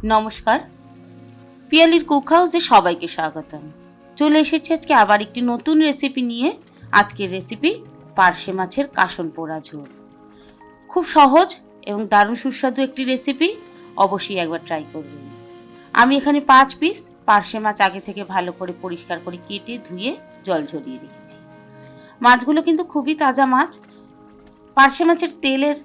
নমস্কার, পিয়ালির কুক হাউসে সবাইকে স্বাগতম। চলে এসেছি আজকে আবার একটি নতুন রেসিপি নিয়ে। আজকের রেসিপি পার্শে মাছের কাসন পোড়া ঝোল। খুব সহজ এবং দারুণ সুস্বাদু একটি রেসিপি, অবশ্যই একবার ট্রাই করবেন। আমি এখানে 5 পিস পার্শে মাছ আগে থেকে ভালো করে পরিষ্কার করে কেটে ধুয়ে জল ঝরিয়ে রেখেছি। মাছগুলো কিন্তু খুবই তাজা মাছ। পার্শে মাছের তেলের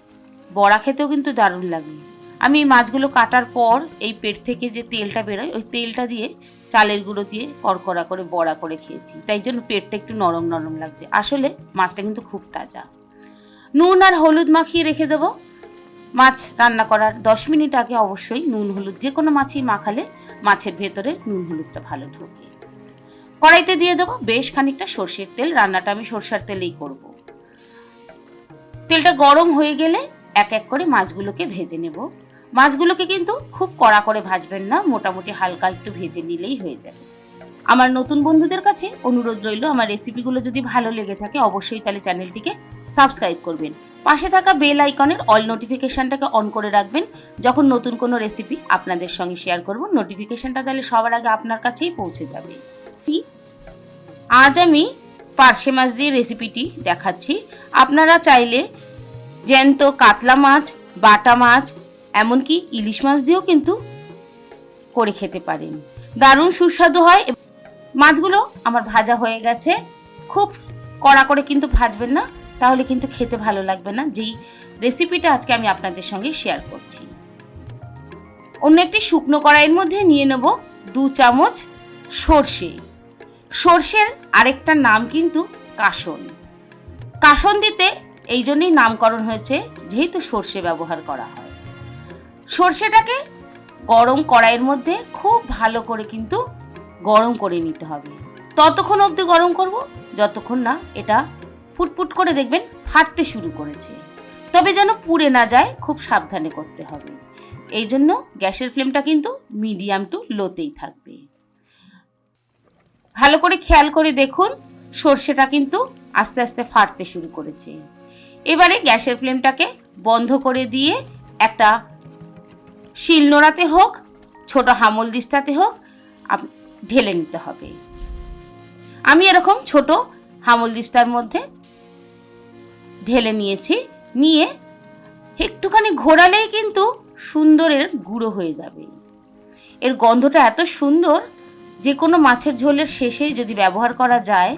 বড়া খেতেও কিন্তু দারুণ লাগে। আমি এই মাছগুলো কাটার পর এই পেট থেকে যে তেলটা বেরোয় ওই তেলটা দিয়ে চালের গুঁড়ো দিয়ে কড়কড়া করে বড়া করে খেয়েছি, তাই জন্য পেটটা একটু নরম নরম লাগছে। আসলে মাছটা কিন্তু খুব তাজা। নুন আর হলুদ মাখিয়ে রেখে দেবো। মাছ রান্না করার 10 মিনিট আগে অবশ্যই নুন হলুদ যে কোনো মাছই মাখালে মাছের ভেতরে নুন হলুদটা ভালো ঢোকে। কড়াইতে দিয়ে দেবো বেশ খানিকটা সর্ষের তেল। রান্নাটা আমি সর্ষের তেলেই করব। তেলটা গরম হয়ে গেলে এক এক করে মাছগুলোকে ভেজে নেব। মাছগুলোকে কিন্তু খুব কড়া করে ভাজবেন না, মোটামুটি হালকা একটু ভেজে নিলেই হয়ে যাবে। আমার নতুন বন্ধুদের কাছে অনুরোধ রইল, আমার রেসিপিগুলো যদি ভালো লেগে থাকে অবশ্যই তাহলে চ্যানেলটিকে সাবস্ক্রাইব করবেন। পাশে থাকা বেল আইকনের অল নোটিফিকেশনটাকে অন করে রাখবেন। যখন নতুন কোনো রেসিপি আপনাদের সঙ্গে শেয়ার করব নোটিফিকেশনটা তাহলে সবার আগে আপনার কাছেই পৌঁছে যাবে। আজ আমি পার্শে মাছ দিয়ে রেসিপিটি দেখাচ্ছি। আপনারা চাইলে জ্যান্ত কাতলা মাছ, বাটা মাছ, এমনকি ইলিশ মাছ দিয়েও কিন্তু করে খেতে পারেন। দারুণ সুস্বাদু হয়। মাছগুলো আমার ভাজা হয়ে গেছে। খুব কড়া করে কিন্তু ভাজবেন না, তাহলে কিন্তু খেতে ভালো লাগবে না, যেই রেসিপিটা আজকে আমি আপনাদের সঙ্গে শেয়ার করছি। অন্য একটি শুকনো কড়াইয়ের মধ্যে নিয়ে নেব 2 চামচ সর্ষে। সর্ষের আরেকটা নাম কিন্তু কাসন। কাসন দিতে এই জন্যই নামকরণ হয়েছে, যেহেতু সর্ষে ব্যবহার করা হয়। সর্ষেটাকে গরম কড়াইয়ের মধ্যে খুব ভালো করে কিন্তু গরম করে নিতে হবে। ততক্ষণ অবধি গরম করব যতক্ষণ না এটা ফুটফুট করে দেখবেন ফাটতে শুরু করেছে। তবে যেন পুড়ে না যায়, খুব সাবধানে করতে হবে। এই জন্য গ্যাসের ফ্লেমটা কিন্তু মিডিয়াম টু লোতেই থাকবে। ভালো করে খেয়াল করে দেখুন, সর্ষেটা কিন্তু আস্তে আস্তে ফাটতে শুরু করেছে। এবারে গ্যাসের ফ্লেমটাকে বন্ধ করে দিয়ে একটা শিলনোড়াতে হোক, ছোট হামল দিস্তাতে হোক ঢেলে নিতে হবে। আমি এরকম ছোট হামল দিস্তার মধ্যে ঢেলে নিয়েছি। নিয়ে একটুখানি ঘোরালেই কিন্তু সুন্দরের গুঁড়ো হয়ে যাবে। এর গন্ধটা এত সুন্দর, যে কোনো মাছের ঝোলের শেষে যদি ব্যবহার করা যায়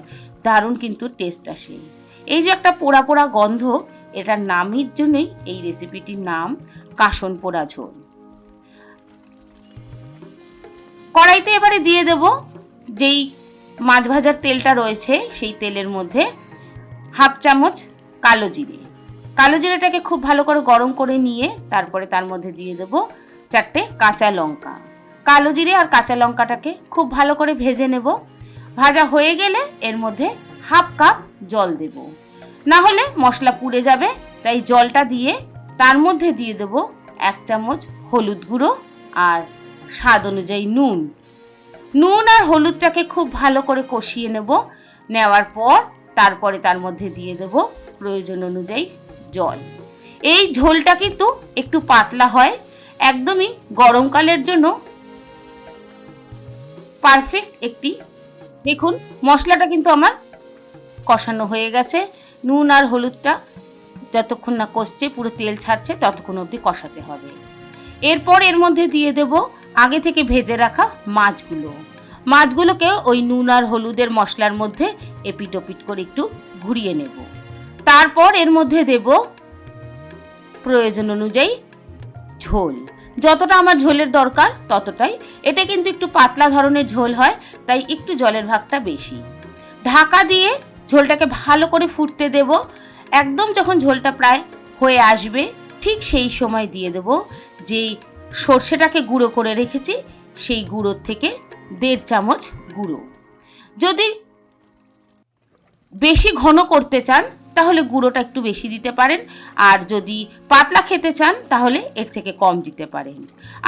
দারুণ কিন্তু টেস্ট আসে। এই যে একটা পোড়া পোড়া গন্ধ, এটার নামের জন্যই এই রেসিপিটির নাম কাসন পোড়া ঝোল। কড়াইতে এবারে দিয়ে দেব যেই মাছ ভাজার তেলটা রয়েছে, সেই তেলের মধ্যে 1/2 চামচ কালো জিরে। কালো জিরেটাকে খুব ভালো করে গরম করে নিয়ে তারপরে তার মধ্যে দিয়ে দেব 4টে কাঁচা লঙ্কা। কালো জিরে আর কাঁচা লঙ্কাটাকে খুব ভালো করে ভেজে নেব। ভাজা হয়ে গেলে এর মধ্যে 1/2 কাপ জল দেব, না হলে মশলা পুড়ে যাবে। তাই জলটা দিয়ে তার মধ্যে দিয়ে দেব 1 চামচ হলুদ গুঁড়ো আর স্বাদ অনুযায়ী নুন। নুন আর হলুদটাকে খুব ভালো করে কষিয়ে নেব। নেওয়ার পর তারপরে তার মধ্যে দিয়ে দেব প্রয়োজন অনুযায়ী জল। এই ঝোলটা কিন্তু একটু পাতলা হয়, একদমই গরমকালের জন্য পারফেক্ট একটি। দেখুন মশলাটা কিন্তু আমার কষানো হয়ে গেছে। নুন আর হলুদটা যতক্ষণ না কষছে, পুরো তেল ছাড়ছে, ততক্ষণ অবধি কষাতে হবে। এরপর এর মধ্যে দিয়ে দেব আগে থেকে ভেজে রাখা মাছগুলোকে ওই নুন আর হলুদের মশলার মধ্যে এপিট ওপিট করে একটু ঘুরিয়ে নেব। তারপর এর মধ্যে দেব প্রয়োজন অনুযায়ী ঝোল। যতটা আমার ঝোলের দরকার ততটাই। এটা কিন্তু একটু পাতলা ধরনের ঝোল হয়, তাই একটু জলের ভাগটা বেশি। ঢাকা দিয়ে ঝোলটাকে ভালো করে ফুটতে দেব। একদম যখন ঝোলটা প্রায় হয়ে আসবে ঠিক সেই সময় দিয়ে দেব যেই সর্ষেটাকে গুঁড়ো করে রেখেছি, সেই গুঁড়োর থেকে 1.5 চামচ গুঁড়ো। যদি বেশি ঘন করতে চান তাহলে গুঁড়োটা একটু বেশি দিতে পারেন, আর যদি পাতলা খেতে চান তাহলে এর থেকে কম দিতে পারেন।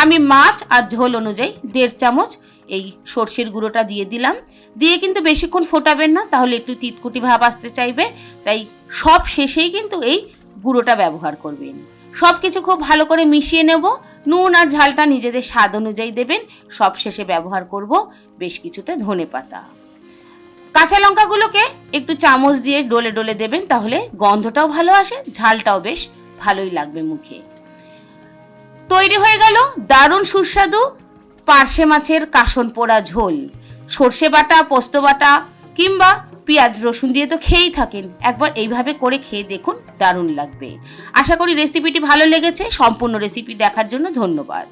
আমি মাছ আর ঝোল অনুযায়ী 1.5 চামচ এই সর্ষের গুঁড়োটা দিয়ে দিলাম। দিয়ে কিন্তু বেশিক্ষণ ফোটাবেন না, তাহলে একটু তিতকুটি ভাব আসতে চাইবে। তাই সব শেষেই কিন্তু এই গুঁড়োটা ব্যবহার করবেন। সব কিছু খুব ভালো করে মিশিয়ে নেব। নুন আর ঝালটা নিজেদের স্বাদ অনুযায়ী দেবেন। সব শেষে ব্যবহার করব বেশ কিছুটা ধনেপাতা। কাঁচা লঙ্কাগুলোকে একটু চামচ দিয়ে ডলে ডলে দেবেন, তাহলে গন্ধটাও ভালো আসে, ঝালটাও বেশ ভালোই লাগবে মুখে। তৈরি হয়ে গেল দারুণ সুস্বাদু পার্শে মাছের কাসন পোড়া ঝোল। সর্ষে বাটা, পোস্ত বাটা কিংবা পেঁয়াজ রসুন দিয়ে তো খেয়েই থাকেন, একবার এইভাবে করে খেয়ে দেখুন, দারুণ লাগবে। আশা করি রেসিপিটি ভালো লেগেছে। সম্পূর্ণ রেসিপি দেখার জন্য ধন্যবাদ।